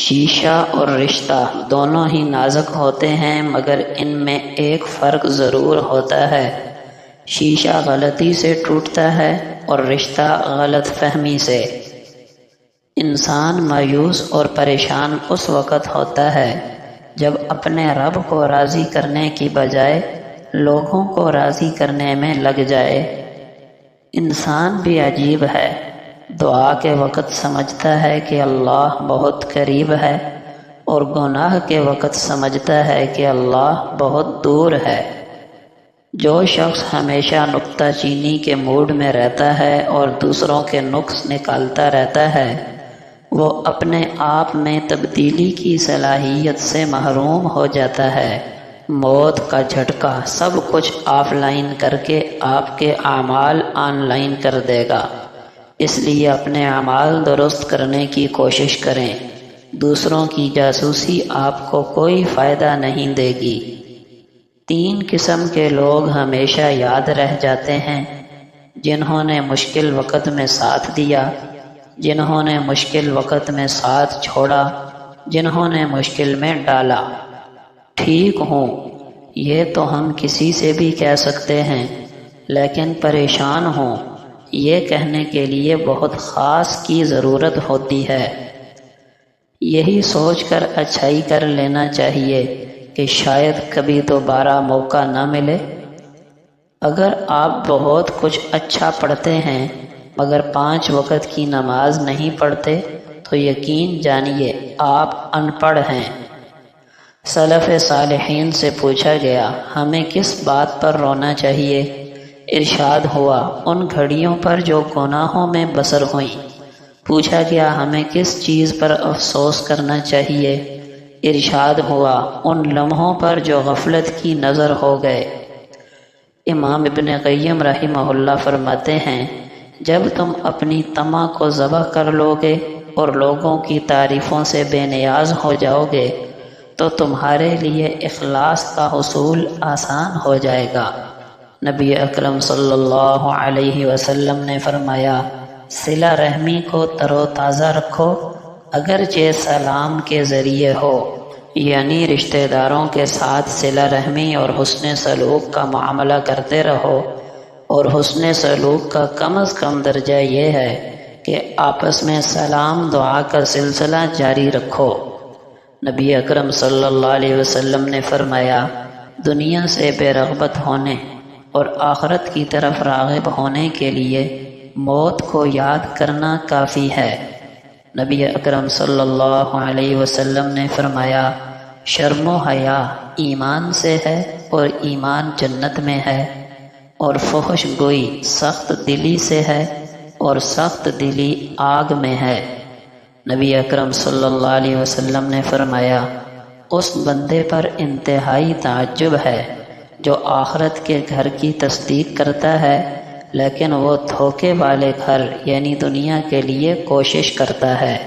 شیشہ اور رشتہ دونوں ہی نازک ہوتے ہیں، مگر ان میں ایک فرق ضرور ہوتا ہے۔ شیشہ غلطی سے ٹوٹتا ہے اور رشتہ غلط فہمی سے۔ انسان مایوس اور پریشان اس وقت ہوتا ہے جب اپنے رب کو راضی کرنے کی بجائے لوگوں کو راضی کرنے میں لگ جائے۔ انسان بھی عجیب ہے، دعا کے وقت سمجھتا ہے کہ اللہ بہت قریب ہے، اور گناہ کے وقت سمجھتا ہے کہ اللہ بہت دور ہے۔ جو شخص ہمیشہ نکتہ چینی کے موڈ میں رہتا ہے اور دوسروں کے نقص نکالتا رہتا ہے، وہ اپنے آپ میں تبدیلی کی صلاحیت سے محروم ہو جاتا ہے۔ موت کا جھٹکا سب کچھ آف لائن کر کے آپ کے اعمال آن لائن کر دے گا، اس لیے اپنے اعمال درست کرنے کی کوشش کریں۔ دوسروں کی جاسوسی آپ کو کوئی فائدہ نہیں دے گی۔ 3 قسم کے لوگ ہمیشہ یاد رہ جاتے ہیں: جنہوں نے مشکل وقت میں ساتھ دیا، جنہوں نے مشکل وقت میں ساتھ چھوڑا، جنہوں نے مشکل میں ڈالا۔ ٹھیک ہوں، یہ تو ہم کسی سے بھی کہہ سکتے ہیں، لیکن پریشان ہوں یہ کہنے کے لیے بہت خاص کی ضرورت ہوتی ہے۔ یہی سوچ کر اچھائی کر لینا چاہیے کہ شاید کبھی دوبارہ موقع نہ ملے۔ اگر آپ بہت کچھ اچھا پڑھتے ہیں مگر 5 وقت کی نماز نہیں پڑھتے تو یقین جانیے آپ ان پڑھ ہیں۔ سلف صالحین سے پوچھا گیا، ہمیں کس بات پر رونا چاہیے؟ ارشاد ہوا، ان گھڑیوں پر جو گناہوں میں بسر ہوئیں۔ پوچھا گیا، ہمیں کس چیز پر افسوس کرنا چاہیے؟ ارشاد ہوا، ان لمحوں پر جو غفلت کی نظر ہو گئے۔ امام ابن قیم رحمہ اللہ فرماتے ہیں، جب تم اپنی طمع کو ذبح کر لو گے اور لوگوں کی تعریفوں سے بے نیاز ہو جاؤ گے تو تمہارے لیے اخلاص کا حصول آسان ہو جائے گا۔ نبی اکرم صلی اللہ علیہ وسلم نے فرمایا، صلہ رحمی کو تر و تازہ رکھو، اگرچہ سلام کے ذریعے ہو، یعنی رشتہ داروں کے ساتھ صلہ رحمی اور حسن سلوک کا معاملہ کرتے رہو، اور حسن سلوک کا کم از کم درجہ یہ ہے کہ آپس میں سلام دعا کا سلسلہ جاری رکھو۔ نبی اکرم صلی اللہ علیہ وسلم نے فرمایا، دنیا سے بے رغبت ہونے اور آخرت کی طرف راغب ہونے کے لیے موت کو یاد کرنا کافی ہے۔ نبی اکرم صلی اللہ علیہ وسلم نے فرمایا، شرم و حیا ایمان سے ہے اور ایمان جنت میں ہے، اور فحش گوئی سخت دلی سے ہے اور سخت دلی آگ میں ہے۔ نبی اکرم صلی اللہ علیہ وسلم نے فرمایا، اس بندے پر انتہائی تعجب ہے جو آخرت کے گھر کی تصدیق کرتا ہے لیکن وہ دھوکے والے گھر یعنی دنیا کے لیے کوشش کرتا ہے۔